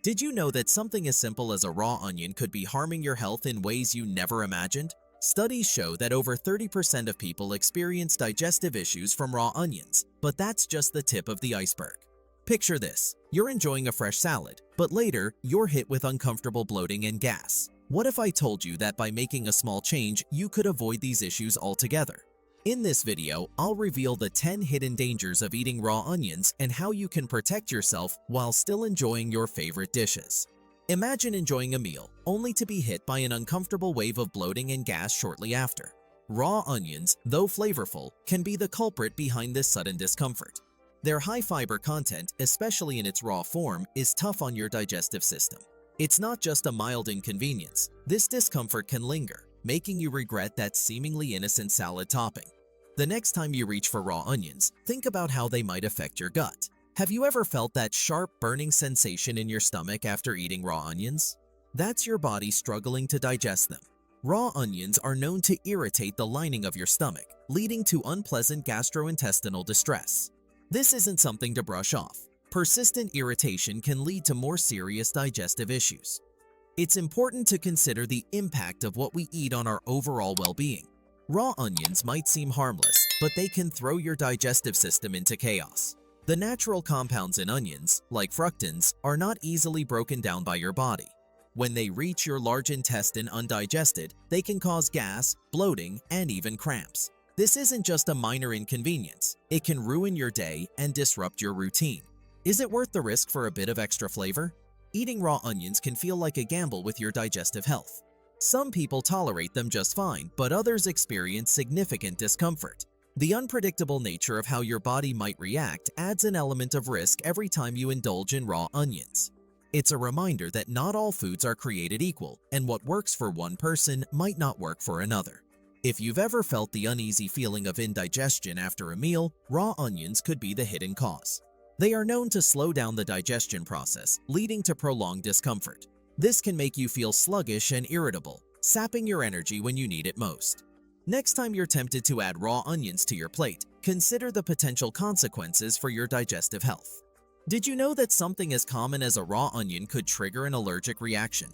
Did you know that something as simple as a raw onion could be harming your health in ways you never imagined? Studies show that over 30% of people experience digestive issues from raw onions, but that's just the tip of the iceberg. Picture this: you're enjoying a fresh salad, but later you're hit with uncomfortable bloating and gas. What if I told you that by making a small change, you could avoid these issues altogether? In this video, I'll reveal the 10 hidden dangers of eating raw onions and how you can protect yourself while still enjoying your favorite dishes. Imagine enjoying a meal, only to be hit by an uncomfortable wave of bloating and gas shortly after. Raw onions, though flavorful, can be the culprit behind this sudden discomfort. Their high fiber content, especially in its raw form, is tough on your digestive system. It's not just a mild inconvenience. This discomfort can linger, making you regret that seemingly innocent salad topping. The next time you reach for raw onions, think about how they might affect your gut. Have you ever felt that sharp, burning sensation in your stomach after eating raw onions? That's your body struggling to digest them. Raw onions are known to irritate the lining of your stomach, leading to unpleasant gastrointestinal distress. This isn't something to brush off. Persistent irritation can lead to more serious digestive issues. It's important to consider the impact of what we eat on our overall well-being. Raw onions might seem harmless, but they can throw your digestive system into chaos. The natural compounds in onions, like fructans, are not easily broken down by your body. When they reach your large intestine undigested, they can cause gas, bloating, and even cramps. This isn't just a minor inconvenience. It can ruin your day and disrupt your routine. Is it worth the risk for a bit of extra flavor? Eating raw onions can feel like a gamble with your digestive health. Some people tolerate them just fine, but others experience significant discomfort. The unpredictable nature of how your body might react adds an element of risk every time you indulge in raw onions. It's a reminder that not all foods are created equal, and what works for one person might not work for another. If you've ever felt the uneasy feeling of indigestion after a meal, raw onions could be the hidden cause. They are known to slow down the digestion process, leading to prolonged discomfort. This can make you feel sluggish and irritable, sapping your energy when you need it most. Next time you're tempted to add raw onions to your plate, consider the potential consequences for your digestive health. Did you know that something as common as a raw onion could trigger an allergic reaction?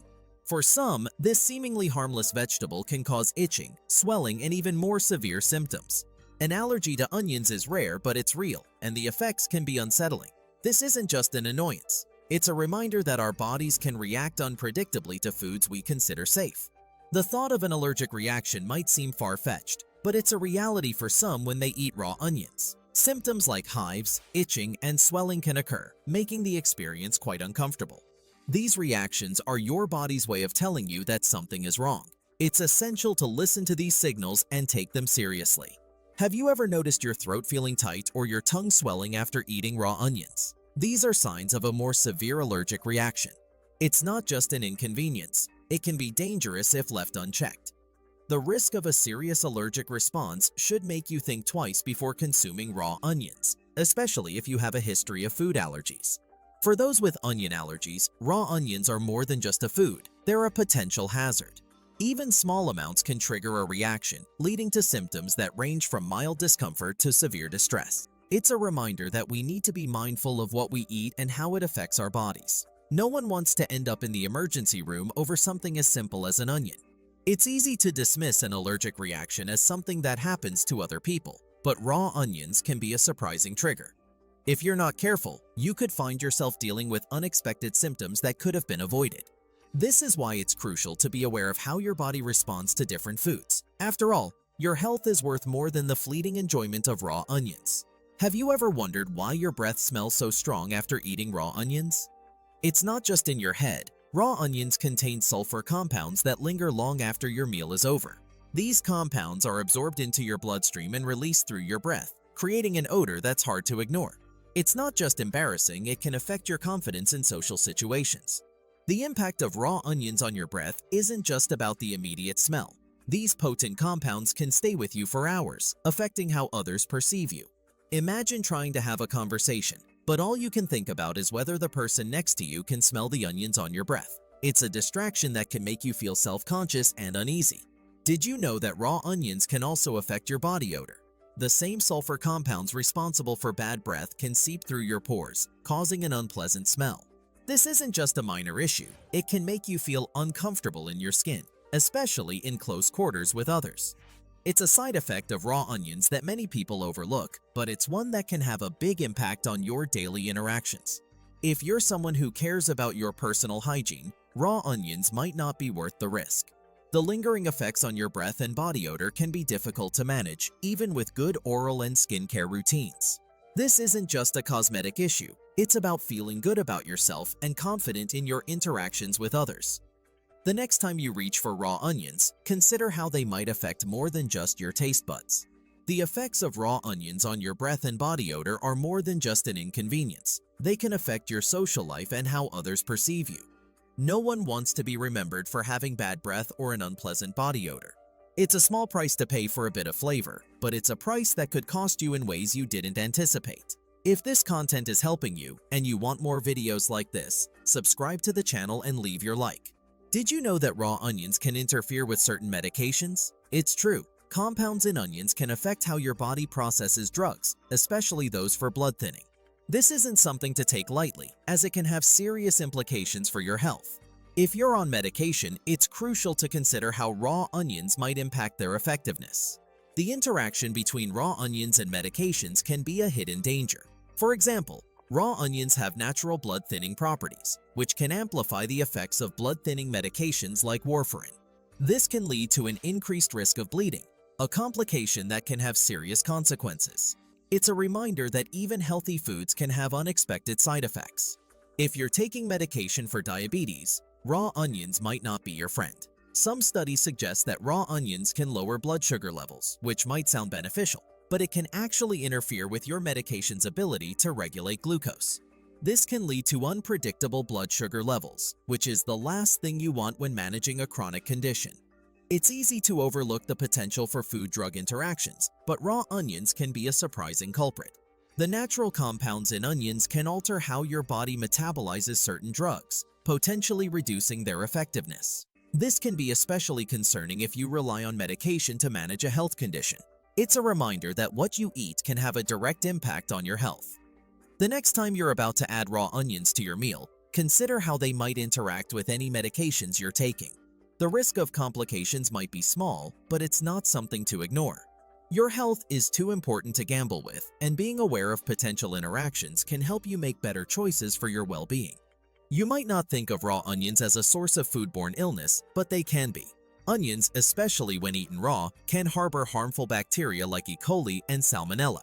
For some, this seemingly harmless vegetable can cause itching, swelling, and even more severe symptoms. An allergy to onions is rare, but it's real, and the effects can be unsettling. This isn't just an annoyance. It's a reminder that our bodies can react unpredictably to foods we consider safe. The thought of an allergic reaction might seem far-fetched, but it's a reality for some when they eat raw onions. Symptoms like hives, itching, and swelling can occur, making the experience quite uncomfortable. These reactions are your body's way of telling you that something is wrong. It's essential to listen to these signals and take them seriously. Have you ever noticed your throat feeling tight or your tongue swelling after eating raw onions? These are signs of a more severe allergic reaction. It's not just an inconvenience. It can be dangerous if left unchecked. The risk of a serious allergic response should make you think twice before consuming raw onions, especially if you have a history of food allergies. For those with onion allergies, raw onions are more than just a food. They're a potential hazard. Even small amounts can trigger a reaction, leading to symptoms that range from mild discomfort to severe distress. It's a reminder that we need to be mindful of what we eat and how it affects our bodies. No one wants to end up in the emergency room over something as simple as an onion. It's easy to dismiss an allergic reaction as something that happens to other people, but raw onions can be a surprising trigger. If you're not careful, you could find yourself dealing with unexpected symptoms that could have been avoided. This is why it's crucial to be aware of how your body responds to different foods. After all, your health is worth more than the fleeting enjoyment of raw onions. Have you ever wondered why your breath smells so strong after eating raw onions? It's not just in your head. Raw onions contain sulfur compounds that linger long after your meal is over. These compounds are absorbed into your bloodstream and released through your breath, creating an odor that's hard to ignore. It's not just embarrassing, it can affect your confidence in social situations. The impact of raw onions on your breath isn't just about the immediate smell. These potent compounds can stay with you for hours, affecting how others perceive you. Imagine trying to have a conversation, but all you can think about is whether the person next to you can smell the onions on your breath. It's a distraction that can make you feel self-conscious and uneasy. Did you know that raw onions can also affect your body odor? The same sulfur compounds responsible for bad breath can seep through your pores, causing an unpleasant smell. This isn't just a minor issue, it can make you feel uncomfortable in your skin, especially in close quarters with others. It's a side effect of raw onions that many people overlook, but it's one that can have a big impact on your daily interactions. If you're someone who cares about your personal hygiene, raw onions might not be worth the risk. The lingering effects on your breath and body odor can be difficult to manage, even with good oral and skincare routines. This isn't just a cosmetic issue, it's about feeling good about yourself and confident in your interactions with others. The next time you reach for raw onions, consider how they might affect more than just your taste buds. The effects of raw onions on your breath and body odor are more than just an inconvenience. They can affect your social life and how others perceive you. No one wants to be remembered for having bad breath or an unpleasant body odor. It's a small price to pay for a bit of flavor, but it's a price that could cost you in ways you didn't anticipate. If this content is helping you and you want more videos like this, subscribe to the channel and leave your like. Did you know that raw onions can interfere with certain medications? It's true. Compounds in onions can affect how your body processes drugs, especially those for blood thinning. This isn't something to take lightly, as it can have serious implications for your health. If you're on medication, it's crucial to consider how raw onions might impact their effectiveness. The interaction between raw onions and medications can be a hidden danger. For example, raw onions have natural blood-thinning properties, which can amplify the effects of blood-thinning medications like warfarin. This can lead to an increased risk of bleeding, a complication that can have serious consequences. It's a reminder that even healthy foods can have unexpected side effects. If you're taking medication for diabetes, raw onions might not be your friend. Some studies suggest that raw onions can lower blood sugar levels, which might sound beneficial, but it can actually interfere with your medication's ability to regulate glucose. This can lead to unpredictable blood sugar levels, which is the last thing you want when managing a chronic condition. It's easy to overlook the potential for food-drug interactions, but raw onions can be a surprising culprit. The natural compounds in onions can alter how your body metabolizes certain drugs, potentially reducing their effectiveness. This can be especially concerning if you rely on medication to manage a health condition. It's a reminder that what you eat can have a direct impact on your health. The next time you're about to add raw onions to your meal, consider how they might interact with any medications you're taking. The risk of complications might be small, but it's not something to ignore. Your health is too important to gamble with, and being aware of potential interactions can help you make better choices for your well-being. You might not think of raw onions as a source of foodborne illness, but they can be. Onions, especially when eaten raw, can harbor harmful bacteria like E. coli and Salmonella.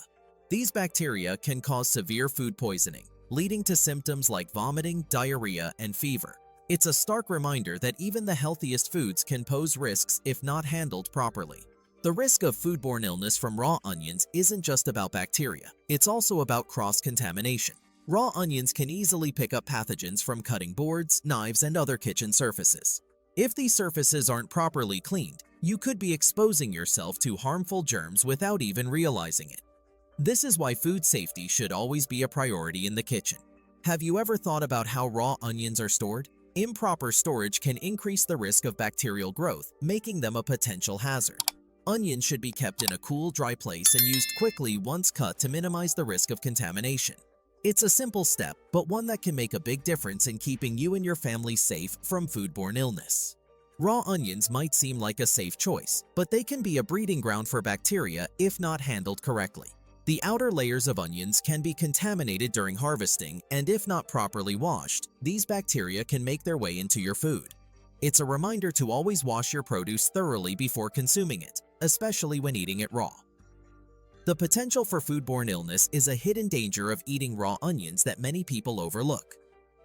These bacteria can cause severe food poisoning, leading to symptoms like vomiting, diarrhea, and fever. It's a stark reminder that even the healthiest foods can pose risks if not handled properly. The risk of foodborne illness from raw onions isn't just about bacteria, it's also about cross-contamination. Raw onions can easily pick up pathogens from cutting boards, knives, and other kitchen surfaces. If these surfaces aren't properly cleaned, you could be exposing yourself to harmful germs without even realizing it. This is why food safety should always be a priority in the kitchen. Have you ever thought about how raw onions are stored? Improper storage can increase the risk of bacterial growth, making them a potential hazard. Onions should be kept in a cool, dry place and used quickly once cut to minimize the risk of contamination. It's a simple step, but one that can make a big difference in keeping you and your family safe from foodborne illness. Raw onions might seem like a safe choice, but they can be a breeding ground for bacteria if not handled correctly. The outer layers of onions can be contaminated during harvesting, and if not properly washed, these bacteria can make their way into your food. It's a reminder to always wash your produce thoroughly before consuming it, especially when eating it raw. The potential for foodborne illness is a hidden danger of eating raw onions that many people overlook.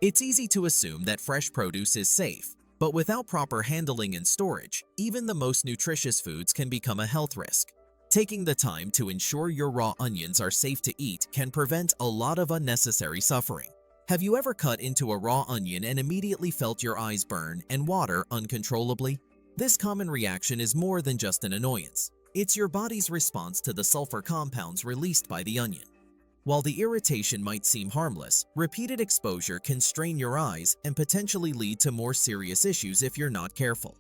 It's easy to assume that fresh produce is safe, but without proper handling and storage, even the most nutritious foods can become a health risk. Taking the time to ensure your raw onions are safe to eat can prevent a lot of unnecessary suffering. Have you ever cut into a raw onion and immediately felt your eyes burn and water uncontrollably? This common reaction is more than just an annoyance. It's your body's response to the sulfur compounds released by the onion. While the irritation might seem harmless, repeated exposure can strain your eyes and potentially lead to more serious issues if you're not careful.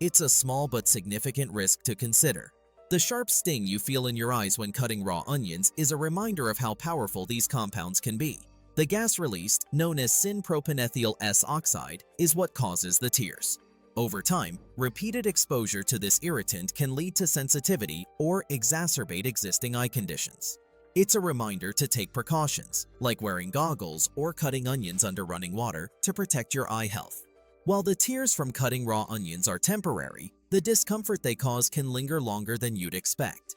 It's a small but significant risk to consider. The sharp sting you feel in your eyes when cutting raw onions is a reminder of how powerful these compounds can be. The gas released, known as syn-propanethyl S oxide, is what causes the tears. Over time, repeated exposure to this irritant can lead to sensitivity or exacerbate existing eye conditions. It's a reminder to take precautions, like wearing goggles or cutting onions under running water to protect your eye health. While the tears from cutting raw onions are temporary, the discomfort they cause can linger longer than you'd expect.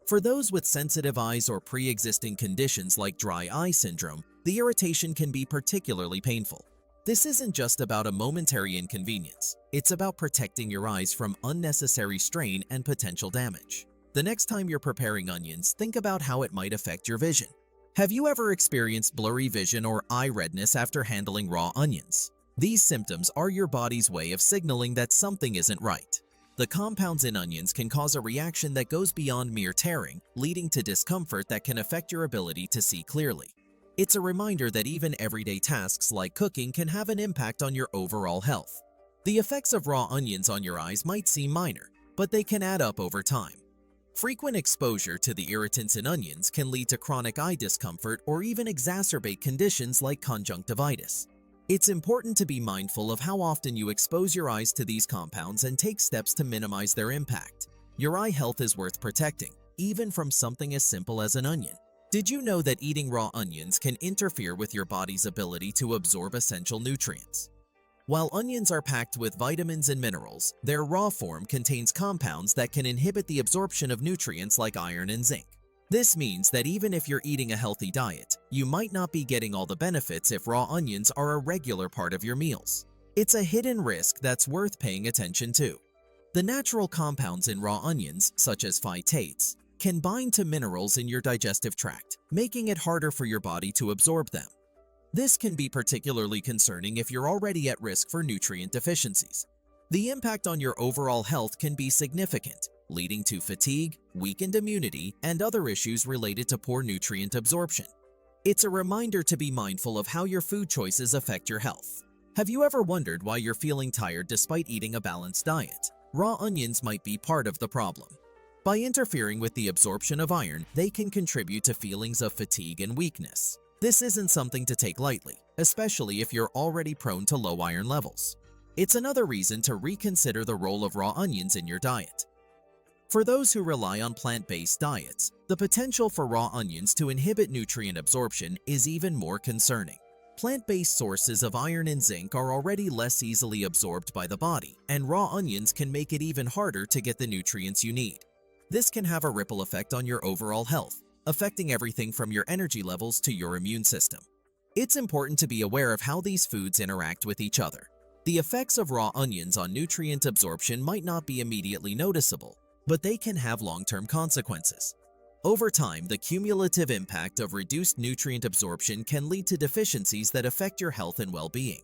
For those with sensitive eyes or pre-existing conditions like dry eye syndrome, the irritation can be particularly painful. This isn't just about a momentary inconvenience, it's about protecting your eyes from unnecessary strain and potential damage. The next time you're preparing onions, think about how it might affect your vision. Have you ever experienced blurry vision or eye redness after handling raw onions? These symptoms are your body's way of signaling that something isn't right. The compounds in onions can cause a reaction that goes beyond mere tearing, leading to discomfort that can affect your ability to see clearly. It's a reminder that even everyday tasks like cooking can have an impact on your overall health. The effects of raw onions on your eyes might seem minor, but they can add up over time. Frequent exposure to the irritants in onions can lead to chronic eye discomfort or even exacerbate conditions like conjunctivitis. It's important to be mindful of how often you expose your eyes to these compounds and take steps to minimize their impact. Your eye health is worth protecting, even from something as simple as an onion. Did you know that eating raw onions can interfere with your body's ability to absorb essential nutrients? While onions are packed with vitamins and minerals, their raw form contains compounds that can inhibit the absorption of nutrients like iron and zinc. This means that even if you're eating a healthy diet, you might not be getting all the benefits if raw onions are a regular part of your meals. It's a hidden risk that's worth paying attention to. The natural compounds in raw onions, such as phytates, can bind to minerals in your digestive tract, making it harder for your body to absorb them. This can be particularly concerning if you're already at risk for nutrient deficiencies. The impact on your overall health can be significant, leading to fatigue, weakened immunity, and other issues related to poor nutrient absorption. It's a reminder to be mindful of how your food choices affect your health. Have you ever wondered why you're feeling tired despite eating a balanced diet? Raw onions might be part of the problem. By interfering with the absorption of iron, they can contribute to feelings of fatigue and weakness. This isn't something to take lightly, especially if you're already prone to low iron levels. It's another reason to reconsider the role of raw onions in your diet. For those who rely on plant-based diets, the potential for raw onions to inhibit nutrient absorption is even more concerning. Plant-based sources of iron and zinc are already less easily absorbed by the body, and raw onions can make it even harder to get the nutrients you need. This can have a ripple effect on your overall health, affecting everything from your energy levels to your immune system. It's important to be aware of how these foods interact with each other. The effects of raw onions on nutrient absorption might not be immediately noticeable, but they can have long-term consequences. Over time, the cumulative impact of reduced nutrient absorption can lead to deficiencies that affect your health and well-being.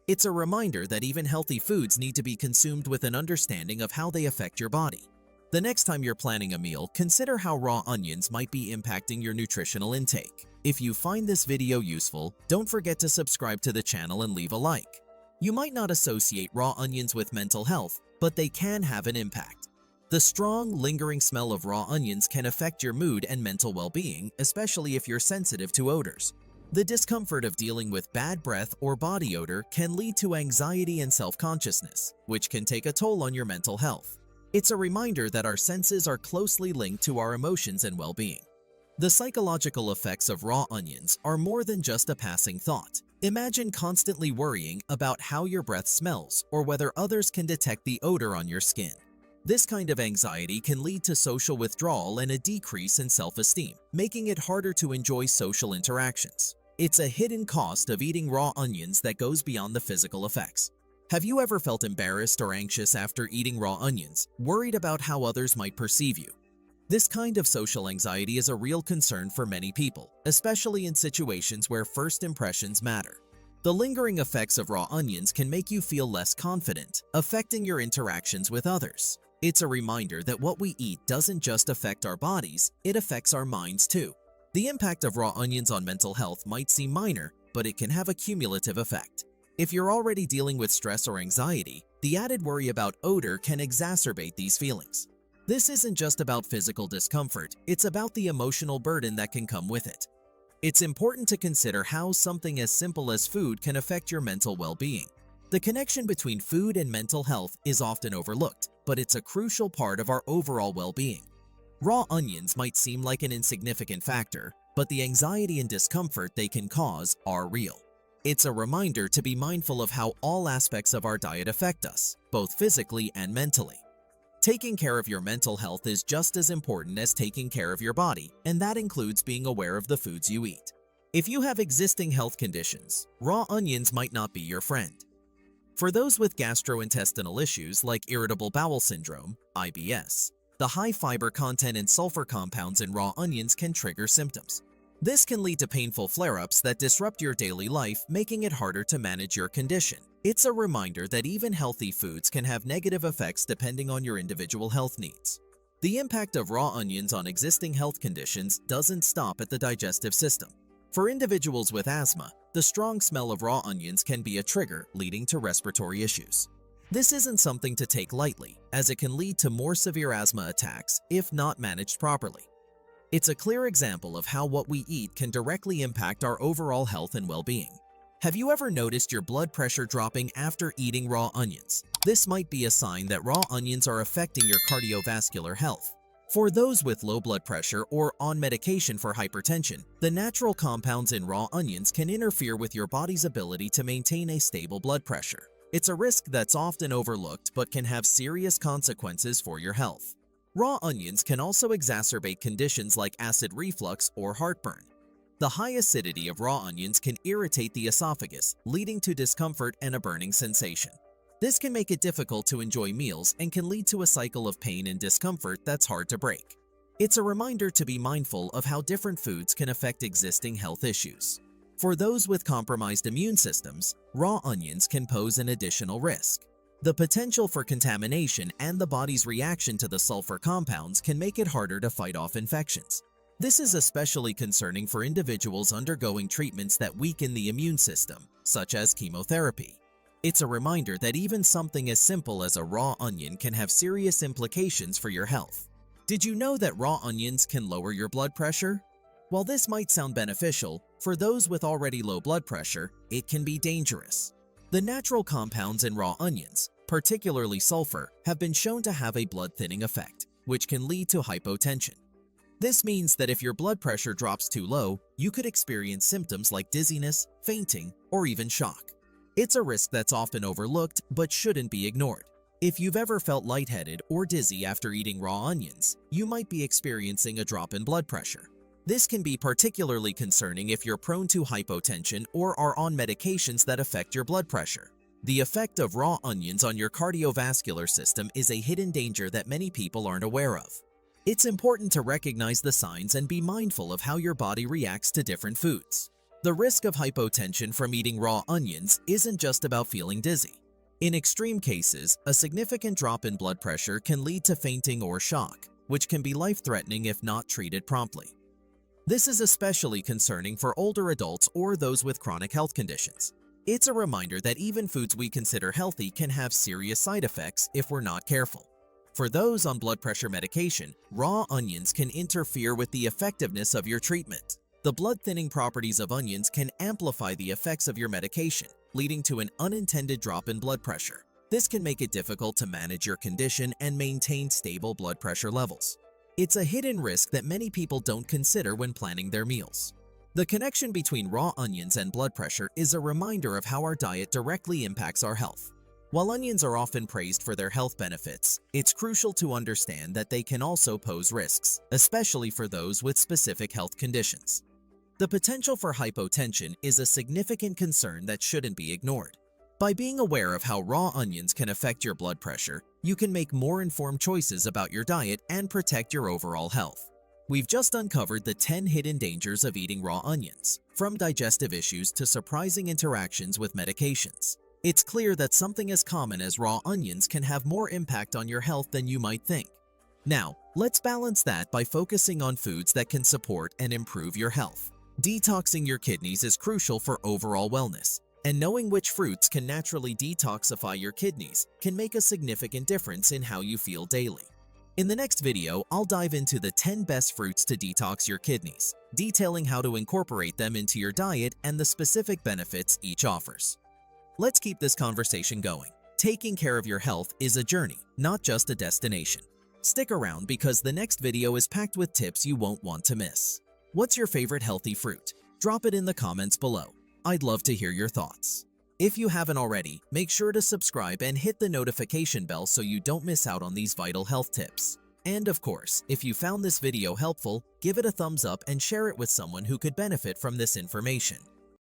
It's a reminder that even healthy foods need to be consumed with an understanding of how they affect your body. The next time you're planning a meal, consider how raw onions might be impacting your nutritional intake. If you find this video useful, don't forget to subscribe to the channel and leave a like. You might not associate raw onions with mental health, but they can have an impact. The strong, lingering smell of raw onions can affect your mood and mental well-being, especially if you're sensitive to odors. The discomfort of dealing with bad breath or body odor can lead to anxiety and self-consciousness, which can take a toll on your mental health. It's a reminder that our senses are closely linked to our emotions and well-being. The psychological effects of raw onions are more than just a passing thought. Imagine constantly worrying about how your breath smells or whether others can detect the odor on your skin. This kind of anxiety can lead to social withdrawal and a decrease in self-esteem, making it harder to enjoy social interactions. It's a hidden cost of eating raw onions that goes beyond the physical effects. Have you ever felt embarrassed or anxious after eating raw onions, worried about how others might perceive you? This kind of social anxiety is a real concern for many people, especially in situations where first impressions matter. The lingering effects of raw onions can make you feel less confident, affecting your interactions with others. It's a reminder that what we eat doesn't just affect our bodies, it affects our minds too. The impact of raw onions on mental health might seem minor, but it can have a cumulative effect. If you're already dealing with stress or anxiety, the added worry about odor can exacerbate these feelings. This isn't just about physical discomfort, it's about the emotional burden that can come with it. It's important to consider how something as simple as food can affect your mental well-being. The connection between food and mental health is often overlooked, but it's a crucial part of our overall well-being. Raw onions might seem like an insignificant factor, but the anxiety and discomfort they can cause are real. It's a reminder to be mindful of how all aspects of our diet affect us, both physically and mentally. Taking care of your mental health is just as important as taking care of your body, and that includes being aware of the foods you eat. If you have existing health conditions, raw onions might not be your friend. For those with gastrointestinal issues like irritable bowel syndrome, IBS, the high fiber content and sulfur compounds in raw onions can trigger symptoms. This can lead to painful flare-ups that disrupt your daily life, making it harder to manage your condition. It's a reminder that even healthy foods can have negative effects depending on your individual health needs. The impact of raw onions on existing health conditions doesn't stop at the digestive system. For individuals with asthma, the strong smell of raw onions can be a trigger leading to respiratory issues. This isn't something to take lightly, as it can lead to more severe asthma attacks if not managed properly. It's a clear example of how what we eat can directly impact our overall health and well-being. Have you ever noticed your blood pressure dropping after eating raw onions? This might be a sign that raw onions are affecting your cardiovascular health. For those with low blood pressure or on medication for hypertension, the natural compounds in raw onions can interfere with your body's ability to maintain a stable blood pressure. It's a risk that's often overlooked but can have serious consequences for your health. Raw onions can also exacerbate conditions like acid reflux or heartburn. The high acidity of raw onions can irritate the esophagus, leading to discomfort and a burning sensation. This can make it difficult to enjoy meals and can lead to a cycle of pain and discomfort that's hard to break. It's a reminder to be mindful of how different foods can affect existing health issues. For those with compromised immune systems, raw onions can pose an additional risk. The potential for contamination and the body's reaction to the sulfur compounds can make it harder to fight off infections. This is especially concerning for individuals undergoing treatments that weaken the immune system, such as chemotherapy. It's a reminder that even something as simple as a raw onion can have serious implications for your health. Did you know that raw onions can lower your blood pressure? While this might sound beneficial, for those with already low blood pressure, it can be dangerous. The natural compounds in raw onions, particularly sulfur, have been shown to have a blood-thinning effect, which can lead to hypotension. This means that if your blood pressure drops too low, you could experience symptoms like dizziness, fainting, or even shock. It's a risk that's often overlooked but shouldn't be ignored. If you've ever felt lightheaded or dizzy after eating raw onions, you might be experiencing a drop in blood pressure. This can be particularly concerning if you're prone to hypotension or are on medications that affect your blood pressure. The effect of raw onions on your cardiovascular system is a hidden danger that many people aren't aware of. It's important to recognize the signs and be mindful of how your body reacts to different foods. The risk of hypotension from eating raw onions isn't just about feeling dizzy. In extreme cases, a significant drop in blood pressure can lead to fainting or shock, which can be life-threatening if not treated promptly. This is especially concerning for older adults or those with chronic health conditions. It's a reminder that even foods we consider healthy can have serious side effects if we're not careful. For those on blood pressure medication, raw onions can interfere with the effectiveness of your treatment. The blood-thinning properties of onions can amplify the effects of your medication, leading to an unintended drop in blood pressure. This can make it difficult to manage your condition and maintain stable blood pressure levels. It's a hidden risk that many people don't consider when planning their meals. The connection between raw onions and blood pressure is a reminder of how our diet directly impacts our health. While onions are often praised for their health benefits, it's crucial to understand that they can also pose risks, especially for those with specific health conditions. The potential for hypotension is a significant concern that shouldn't be ignored. By being aware of how raw onions can affect your blood pressure, you can make more informed choices about your diet and protect your overall health. We've just uncovered the 10 hidden dangers of eating raw onions, from digestive issues to surprising interactions with medications. It's clear that something as common as raw onions can have more impact on your health than you might think. Now, let's balance that by focusing on foods that can support and improve your health. Detoxing your kidneys is crucial for overall wellness, and knowing which fruits can naturally detoxify your kidneys can make a significant difference in how you feel daily. In the next video, I'll dive into the 10 best fruits to detox your kidneys, detailing how to incorporate them into your diet and the specific benefits each offers. Let's keep this conversation going. Taking care of your health is a journey, not just a destination. Stick around because the next video is packed with tips you won't want to miss. What's your favorite healthy fruit? Drop it in the comments below. I'd love to hear your thoughts. If you haven't already, make sure to subscribe and hit the notification bell so you don't miss out on these vital health tips. And of course, if you found this video helpful, give it a thumbs up and share it with someone who could benefit from this information.